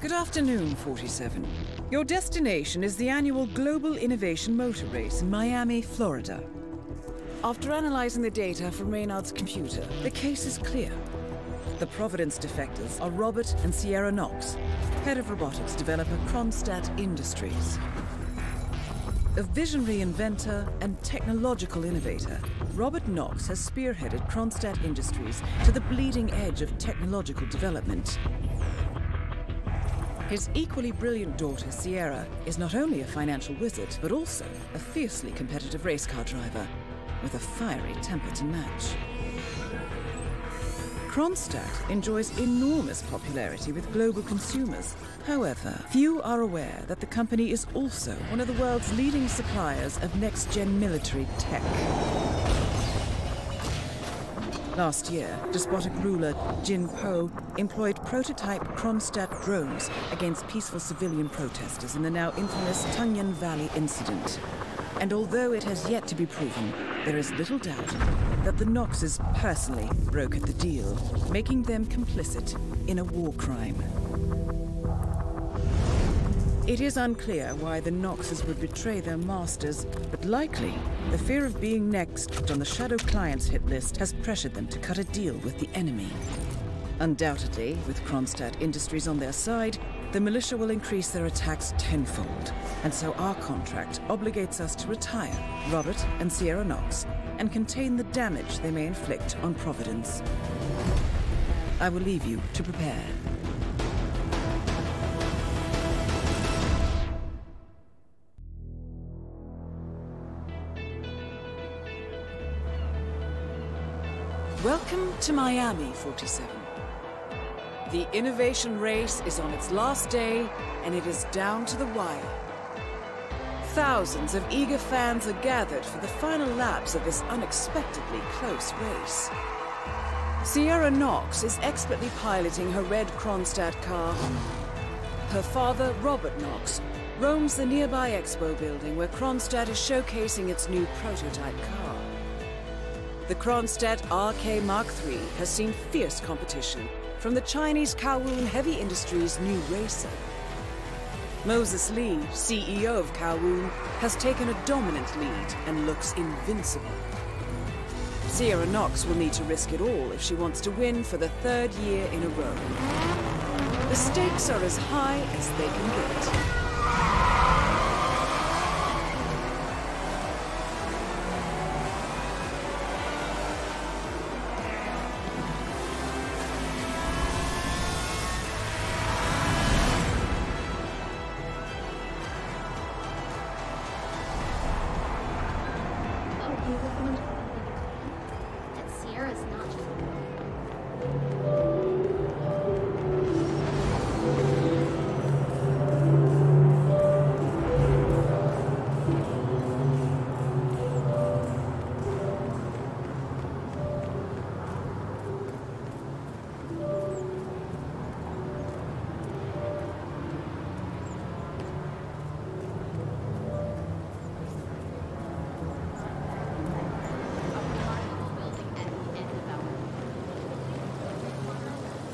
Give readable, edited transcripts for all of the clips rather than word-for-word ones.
Good afternoon, 47. Your destination is the annual Global Innovation Motor Race in Miami, Florida. After analyzing the data from Reynard's computer, the case is clear. The Providence defectors are Robert and Sierra Knox, head of robotics developer Kronstadt Industries. A visionary inventor and technological innovator, Robert Knox has spearheaded Kronstadt Industries to the bleeding edge of technological development. His equally brilliant daughter, Sierra, is not only a financial wizard, but also a fiercely competitive race car driver, with a fiery temper to match. Kronstadt enjoys enormous popularity with global consumers. However, few are aware that the company is also one of the world's leading suppliers of next-gen military tech. Last year, despotic ruler Jin Po employed prototype Kronstadt drones against peaceful civilian protesters in the now infamous Tungan Valley incident. And although it has yet to be proven, there is little doubt that the Knoxes personally brokered the deal, making them complicit in a war crime. It is unclear why the Knoxes would betray their masters, but likely the fear of being next on the Shadow Clients hit list has pressured them to cut a deal with the enemy. Undoubtedly, with Kronstadt Industries on their side, the militia will increase their attacks tenfold, and so our contract obligates us to retire Robert and Sierra Knox and contain the damage they may inflict on Providence. I will leave you to prepare. Welcome to Miami, 47. The innovation race is on its last day, and it is down to the wire. Thousands of eager fans are gathered for the final laps of this unexpectedly close race. Sierra Knox is expertly piloting her red Kronstadt car. Her father, Robert Knox, roams the nearby expo building where Kronstadt is showcasing its new prototype car. The Kronstadt RK Mark III has seen fierce competition from the Chinese Kowloon Heavy Industries' new racer. Moses Lee, CEO of Kowloon, has taken a dominant lead and looks invincible. Sierra Knox will need to risk it all if she wants to win for the third year in a row. The stakes are as high as they can get.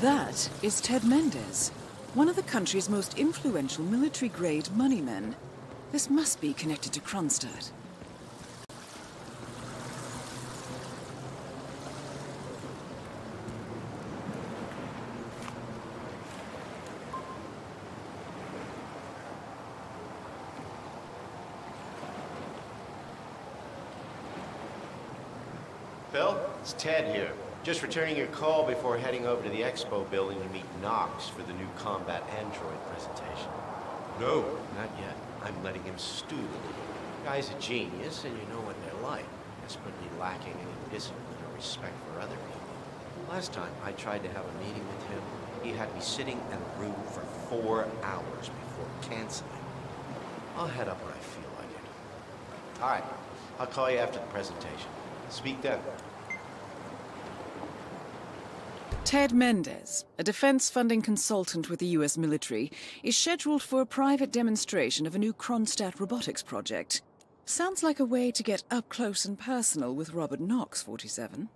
That is Ted Mendez, one of the country's most influential military-grade moneymen. This must be connected to Kronstadt. Phil, it's Ted here. Just returning your call before heading over to the expo building to meet Knox for the new combat android presentation. No, not yet. I'm letting him stew. The guy's a genius, and you know what they're like. Desperately lacking any discipline or respect for other people. Last time I tried to have a meeting with him, he had me sitting in a room for 4 hours before canceling. I'll head up when I feel like it. All right, I'll call you after the presentation. Speak then. Ted Mendez, a defense funding consultant with the US military, is scheduled for a private demonstration of a new Kronstadt robotics project. Sounds like a way to get up close and personal with Robert Knox, 47.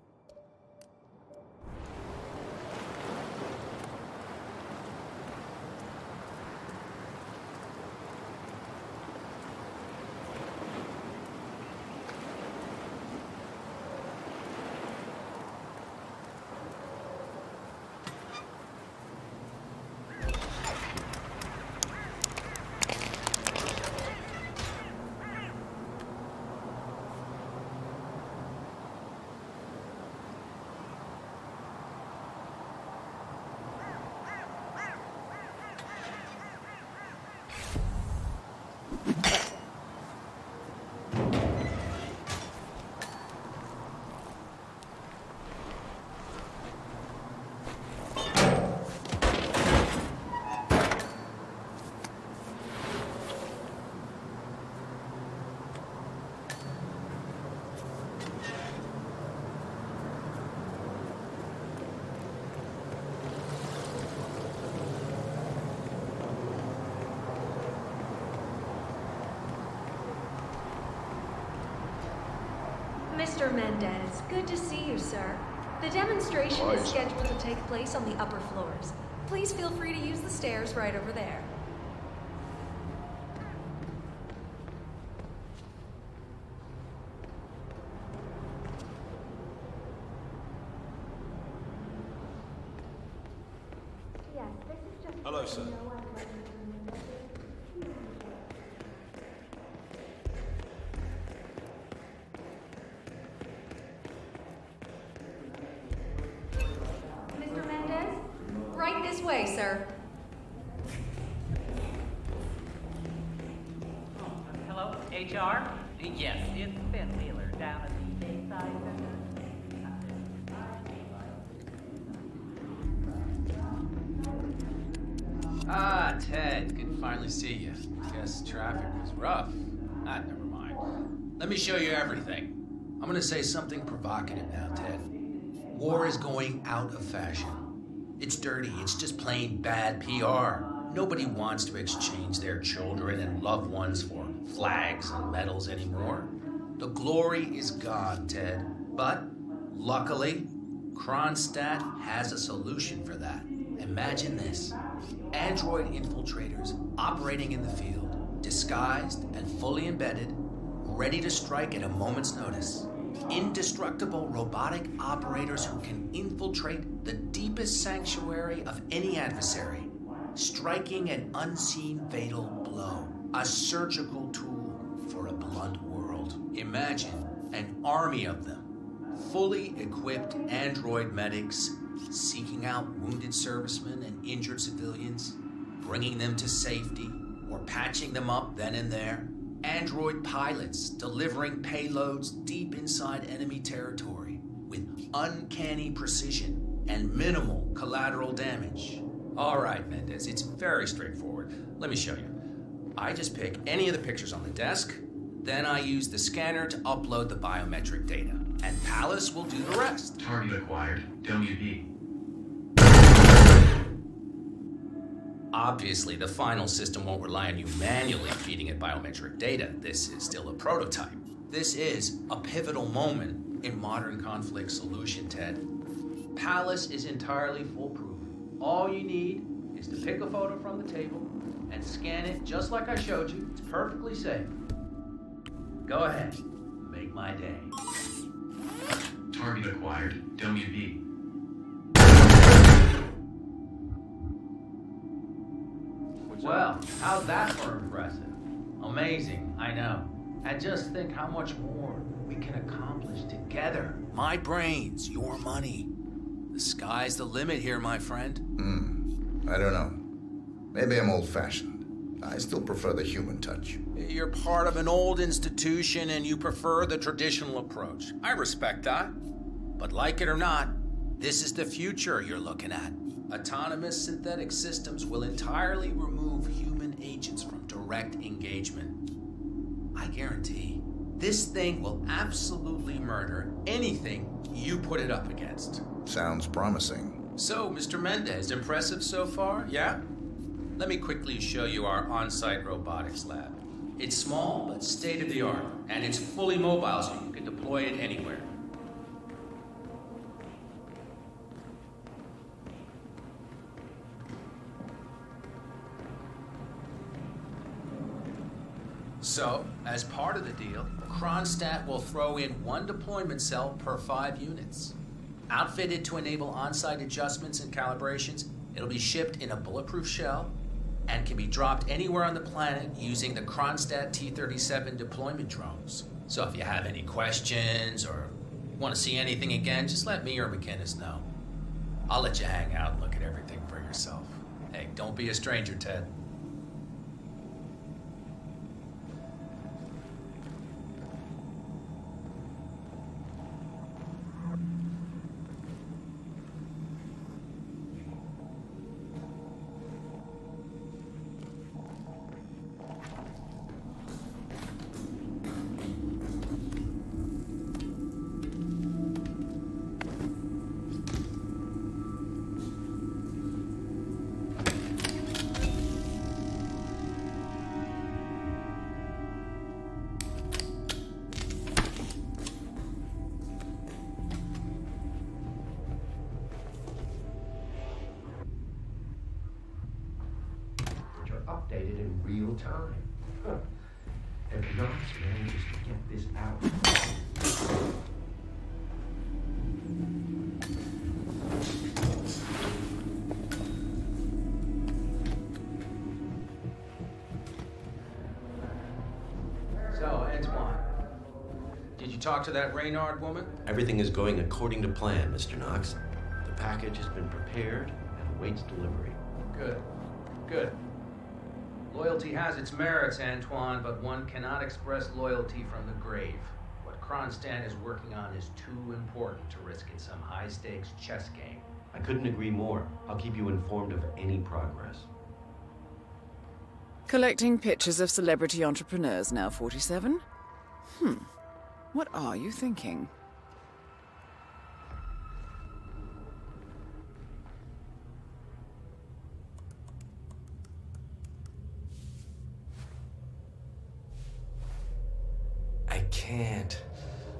Mr. Mendez, good to see you, sir. The demonstration is scheduled to take place on the upper floors. Please feel free to use the stairs right over there. Yes, this is just... Hello, sir. Mr. Mendez? Right this way, sir. Hello, HR? Yes, it's Ben Wheeler down at the Bayside Center. Ah, Ted, good to finally see you. Guess traffic was rough. Ah, never mind. Let me show you everything. I'm gonna say something provocative now, Ted. War is going out of fashion. It's dirty, it's just plain bad PR. Nobody wants to exchange their children and loved ones for flags and medals anymore. The glory is gone, Ted. But, luckily, Kronstadt has a solution for that. Imagine this. Android infiltrators operating in the field, disguised and fully embedded, ready to strike at a moment's notice. Indestructible robotic operators who can infiltrate the deepest sanctuary of any adversary, striking an unseen fatal blow, a surgical tool for a blunt world. Imagine an army of them, fully equipped android medics seeking out wounded servicemen and injured civilians, bringing them to safety or patching them up then and there. Android pilots delivering payloads deep inside enemy territory with uncanny precision and minimal collateral damage. All right, Mendez, it's very straightforward. Let me show you. I just pick any of the pictures on the desk, then I use the scanner to upload the biometric data, and Palace will do the rest. Target acquired. WB. Obviously, the final system won't rely on you manually feeding it biometric data. This is still a prototype. This is a pivotal moment in modern conflict solution, Ted. Palace is entirely foolproof. All you need is to pick a photo from the table and scan it just like I showed you. It's perfectly safe. Go ahead. Make my day. Target acquired. WB. Well, how's that for impressive? Amazing, I know. And just think how much more we can accomplish together. My brains, your money. The sky's the limit here, my friend. I don't know. Maybe I'm old-fashioned. I still prefer the human touch. You're part of an old institution and you prefer the traditional approach. I respect that. But like it or not, this is the future you're looking at. Autonomous synthetic systems will entirely remove human agents from direct engagement. I guarantee this thing will absolutely murder anything you put it up against. Sounds promising. So, Mr. Mendez, impressive so far, yeah? Let me quickly show you our on-site robotics lab. It's small, but state-of-the-art, and it's fully mobile, so you can deploy it anywhere. So, as part of the deal, Kronstadt will throw in one deployment cell per 5 units. Outfitted to enable on-site adjustments and calibrations, it'll be shipped in a bulletproof shell and can be dropped anywhere on the planet using the Kronstadt T-37 deployment drones. So if you have any questions or want to see anything again, just let me or McInnes know. I'll let you hang out and look at everything for yourself. Hey, don't be a stranger, Ted. updated in real time. Huh. If Knox manages to get this out... So, Antoine, did you talk to that Reynard woman? Everything is going according to plan, Mr. Knox. The package has been prepared and awaits delivery. Good. Good. Loyalty has its merits, Antoine, but one cannot express loyalty from the grave. What Kronstadt is working on is too important to risk in some high-stakes chess game. I couldn't agree more. I'll keep you informed of any progress. Collecting pictures of celebrity entrepreneurs now, 47? What are you thinking? I can't.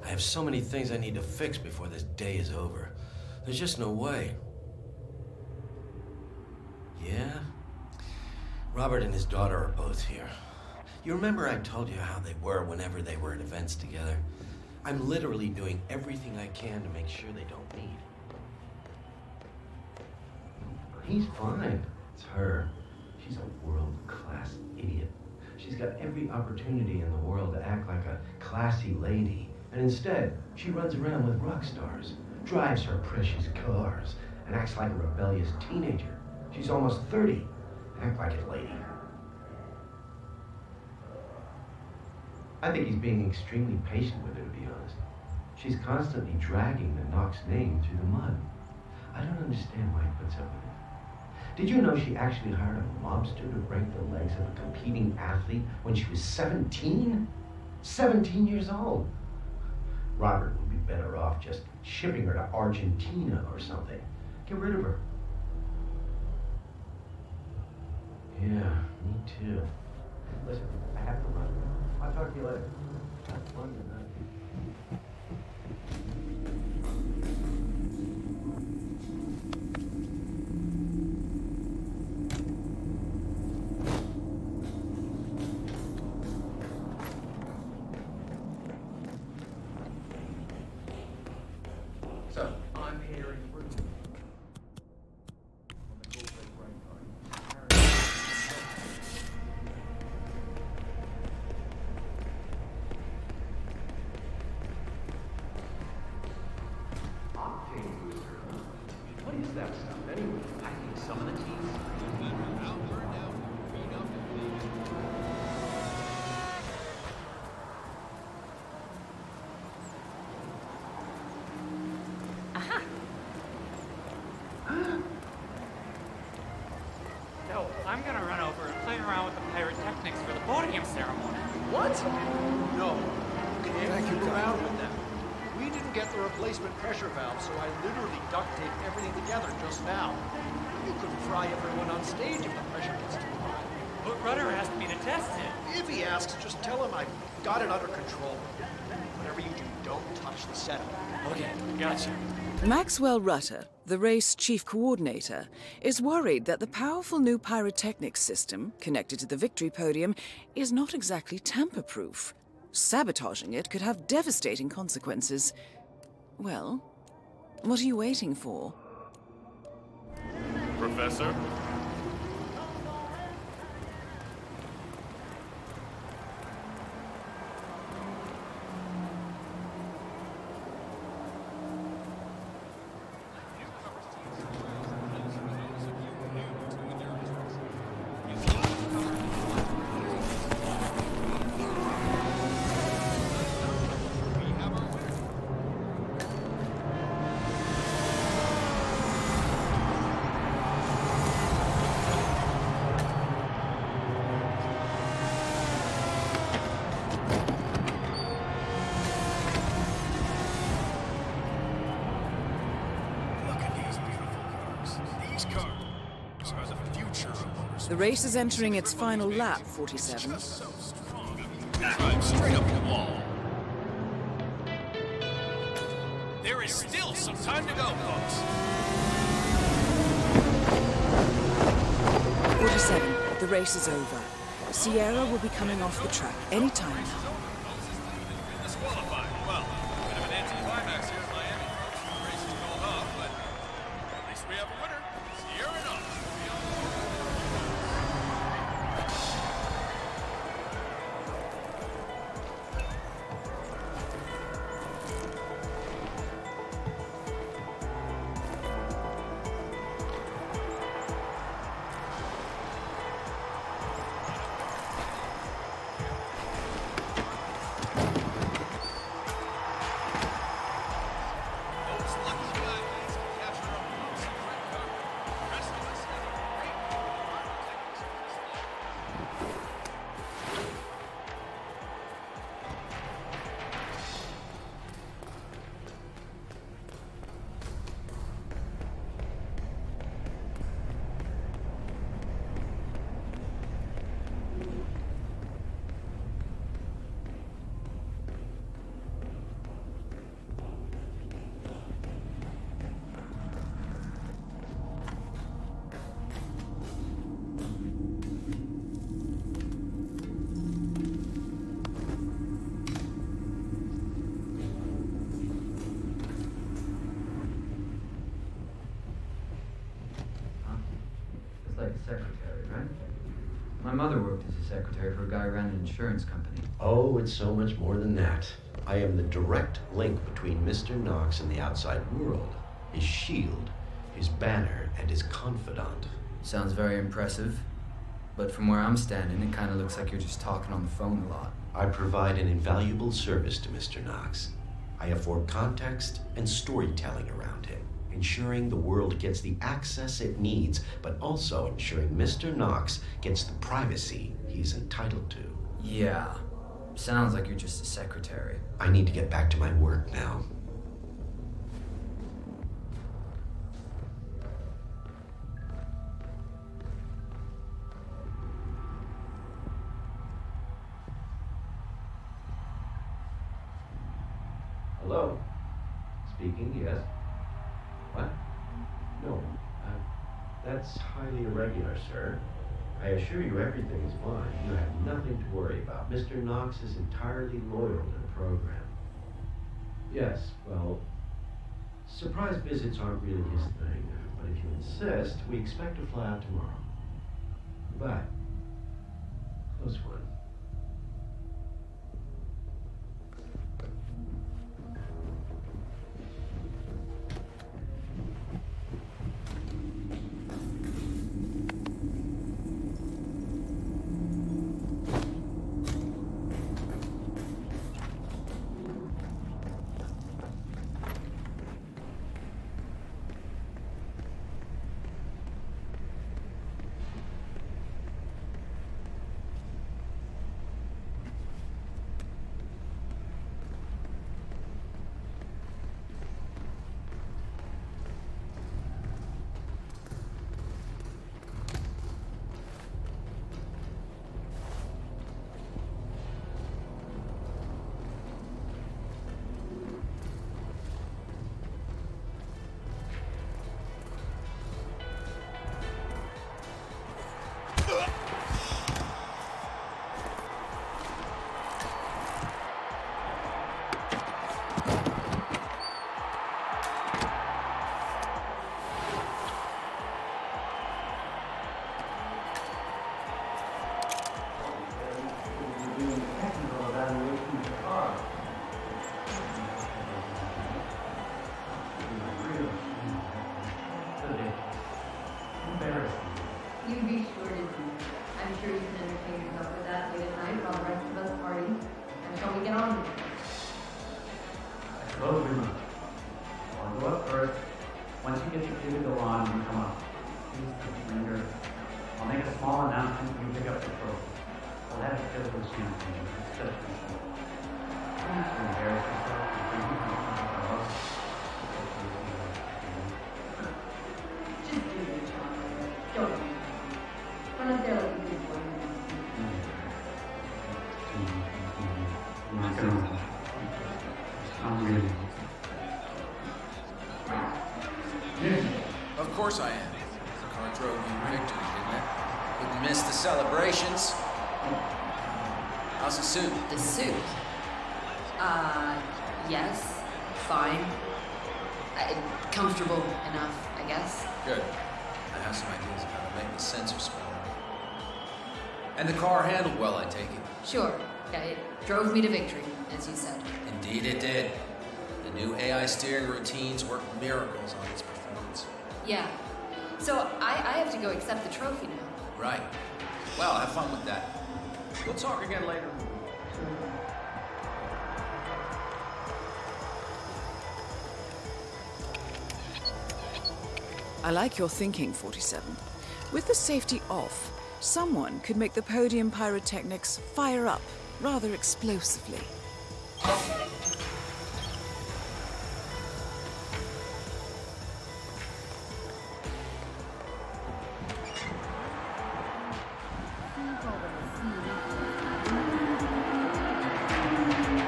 I have so many things I need to fix before this day is over. There's just no way. Yeah? Robert and his daughter are both here. You remember I told you how they were whenever they were at events together? I'm literally doing everything I can to make sure they don't meet. He's fine. It's her. She's a world-class idiot. She's got every opportunity in the world to act like a classy lady. And instead, she runs around with rock stars, drives her precious cars, and acts like a rebellious teenager. She's almost 30. Act like it, lady. I think he's being extremely patient with her, to be honest. She's constantly dragging the Knox name through the mud. I don't understand why he puts up with it. Did you know she actually hired a mobster to break the legs of a competing athlete when she was 17? 17 years old. Robert would be better off just shipping her to Argentina or something. Get rid of her. Yeah, me too. Listen, I have to run. I'll talk to you later. Have fun tonight. So, I'm hearing rumors. What is that stuff anyway? I think some of the teams. No, I'm gonna run over and play around with the pyrotechnics for the podium ceremony. What? No. You can't fool around with them. We didn't get the replacement pressure valve, so I literally duct taped everything together just now. You could fry everyone on stage if the pressure gets too high. But Rudder asked me to test it. If he asks, just tell him I've got it under control. Whatever you do, don't touch the setup. Okay, gotcha. Maxwell Rutter, the race chief coordinator, is worried that the powerful new pyrotechnics system connected to the victory podium is not exactly tamper-proof. Sabotaging it could have devastating consequences. Well, what are you waiting for? Professor? The race is entering its final lap, 47. Drive straight up the wall. There is still some time to go, folks. 47. The race is over. Sierra will be coming off the track any time now. Disqualified. Well, bit of an anticlimax here in Miami, folks. The race is called off, but at least we have a winner. Sierra Knox. Like a secretary, right? My mother worked as a secretary for a guy who ran an insurance company. Oh, it's so much more than that. I am the direct link between Mr. Knox and the outside world. His shield, his banner, and his confidant. Sounds very impressive. But from where I'm standing, it kind of looks like you're just talking on the phone a lot. I provide an invaluable service to Mr. Knox. I afford context and storytelling around him, ensuring the world gets the access it needs, but also ensuring Mr. Knox gets the privacy he's entitled to. Yeah. Sounds like you're just a secretary. I need to get back to my work now. Hello? Speaking, yes. What? No. That's highly irregular, sir. I assure you everything is fine. You have nothing to worry about. Mr. Knox is entirely loyal to the program. Yes, well, surprise visits aren't really his thing. But if you insist, we expect to fly out tomorrow. Goodbye. Close one. Of course I am. The car drove you victory, didn't it? With Missed the celebrations. How's the suit? The suit? Yes. Fine. Comfortable enough, I guess. Good. I have some ideas of how to make the sensor spell. And the car handled well, I take it. Sure. Yeah, it drove me to victory, as you said. Indeed it did. The new AI steering routines work miracles on its performance. Yeah. So I have to go accept the trophy now. Right. Well, have fun with that. We'll talk again later. I like your thinking, 47. With the safety off, someone could make the podium pyrotechnics fire up rather explosively.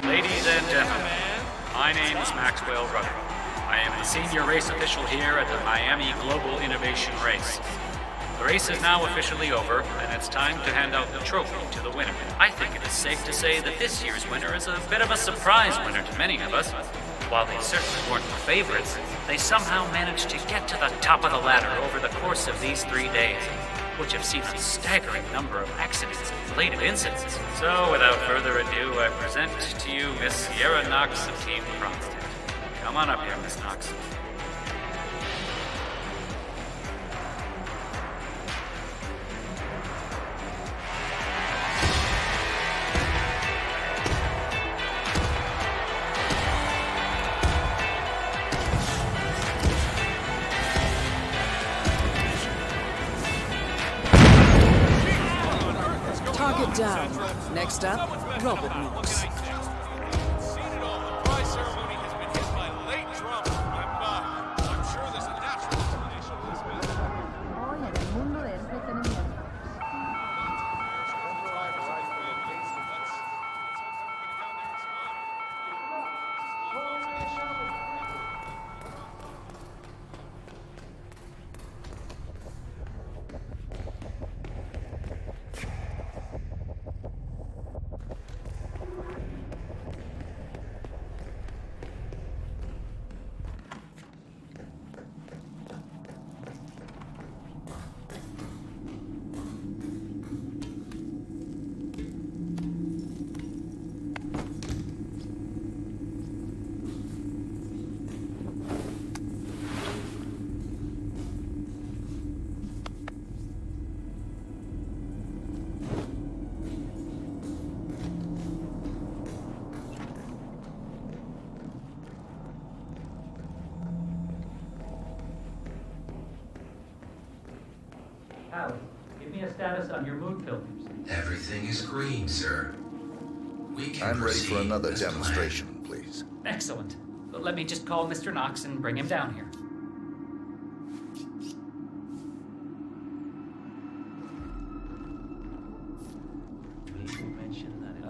Ladies and gentlemen, my name is Maxwell Rudder. I am the senior race official here at the Miami Global Innovation Race. The race is now officially over, and it's time to hand out the trophy to the winner. I think it is safe to say that this year's winner is a bit of a surprise winner to many of us. While they certainly weren't the favorites, they somehow managed to get to the top of the ladder over the course of these 3 days, which have seen a staggering number of accidents and related incidents. So, without further ado, I present to you Miss Sierra Knox of Team Kronstadt. Come on up here, Miss Knox. Target down. Next up, Robert Knox. Howard, give me a status on your mood filters. Everything is green, sir. We can I'm ready for proceed another as demonstration, please. Excellent. Let me just call Mr. Knox and bring him down here.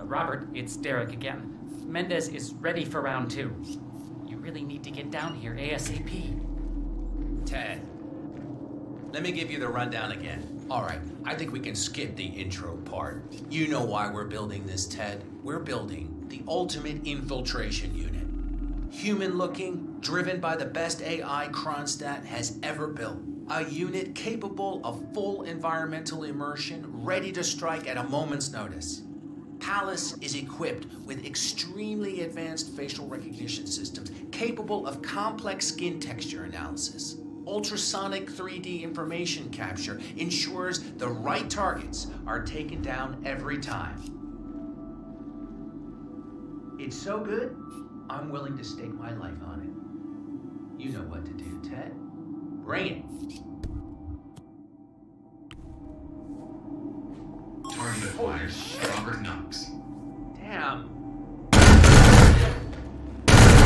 Robert, it's Derek again. Mendez is ready for round 2. You really need to get down here ASAP. Ted, let me give you the rundown again. All right, I think we can skip the intro part. You know why we're building this, Ted. We're building the ultimate infiltration unit. Human-looking, driven by the best AI Kronstadt has ever built. A unit capable of full environmental immersion, ready to strike at a moment's notice. Palace is equipped with extremely advanced facial recognition systems capable of complex skin texture analysis. Ultrasonic 3D information capture ensures the right targets are taken down every time. It's so good, I'm willing to stake my life on it. You know what to do, Ted. Bring it. Target acquired. Robert Knox. Damn.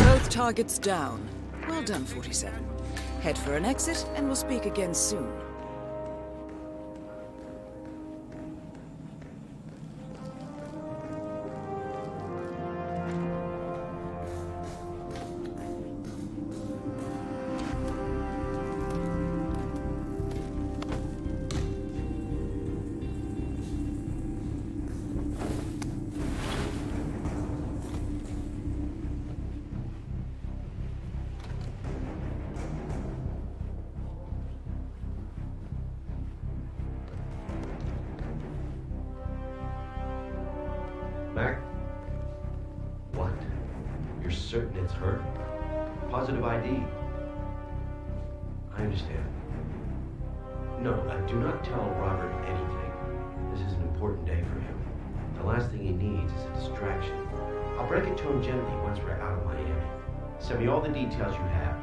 Both targets down. Well done, 47. Head for an exit, and we'll speak again soon. Mac? What? You're certain it's her? Positive ID. I understand. No, do not tell Robert anything. This is an important day for him. The last thing he needs is a distraction. I'll break it to him gently once we're out of Miami. Send me all the details you have.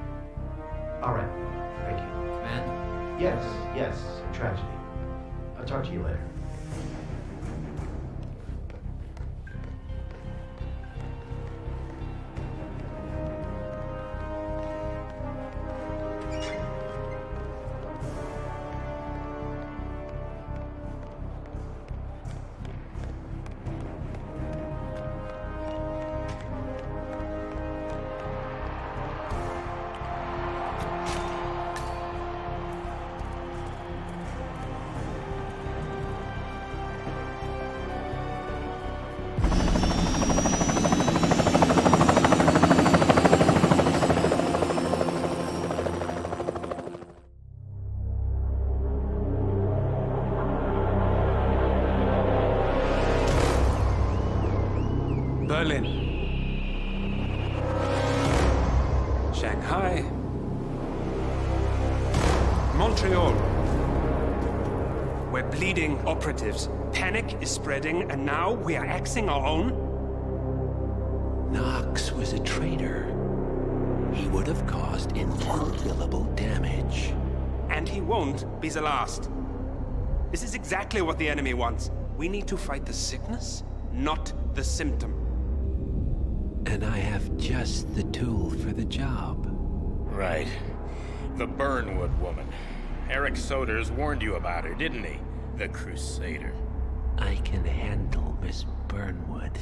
All right. Thank you. Command? Yes, a tragedy. I'll talk to you later. Berlin, Shanghai, Montreal. We're bleeding operatives. Panic is spreading, and now we are axing our own? Knox was a traitor. He would have caused incalculable damage. And he won't be the last. This is exactly what the enemy wants. We need to fight the sickness, not the symptom. And I have just the tool for the job. Right. The Burnwood woman. Eric Soders warned you about her, didn't he? The Crusader. I can handle Miss Burnwood.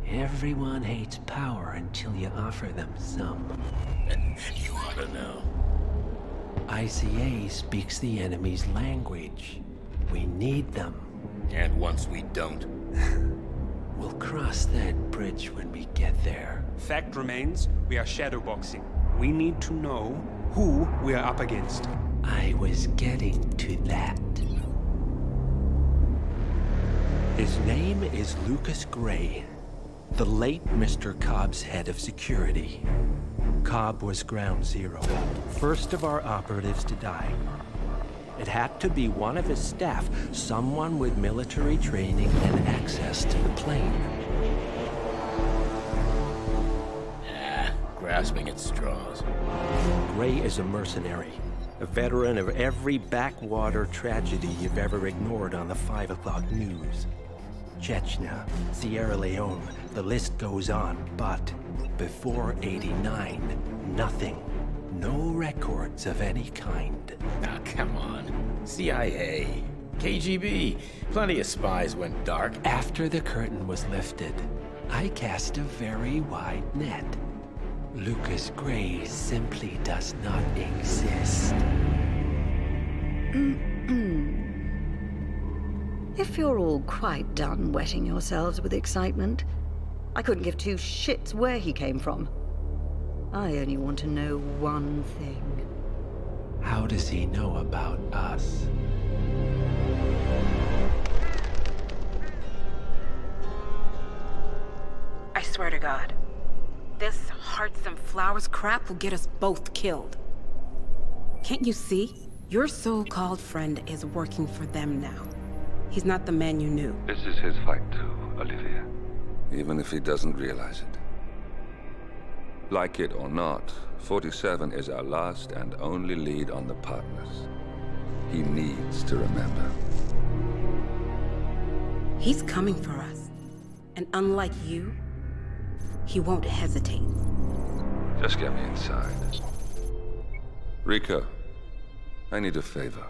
Everyone hates power until you offer them some. You ought to know. ICA speaks the enemy's language. We need them. And once we don't? We'll cross that bridge when we get there. Fact remains, we are shadowboxing. We need to know who we are up against. I was getting to that. His name is Lucas Gray, the late Mr. Cobb's head of security. Cobb was ground zero, first of our operatives to die. It had to be one of his staff, someone with military training and access to the plane. Grasping at straws. Gray is a mercenary, a veteran of every backwater tragedy you've ever ignored on the 5 o'clock news. Chechnya, Sierra Leone, the list goes on, but before '89, nothing. No records of any kind. Ah, come on. CIA, KGB, plenty of spies went dark. After the curtain was lifted, I cast a very wide net. Lucas Gray simply does not exist. If you're all quite done wetting yourselves with excitement, I couldn't give two shits where he came from. I only want to know one thing. How does he know about us? I swear to God, this hearts and flowers crap will get us both killed. Can't you see? Your so-called friend is working for them now. He's not the man you knew. This is his fight too, Olivia. Even if he doesn't realize it. Like it or not, 47 is our last and only lead on the partners. He needs to remember. He's coming for us. And unlike you, he won't hesitate. Just get me inside. Rico, I need a favor.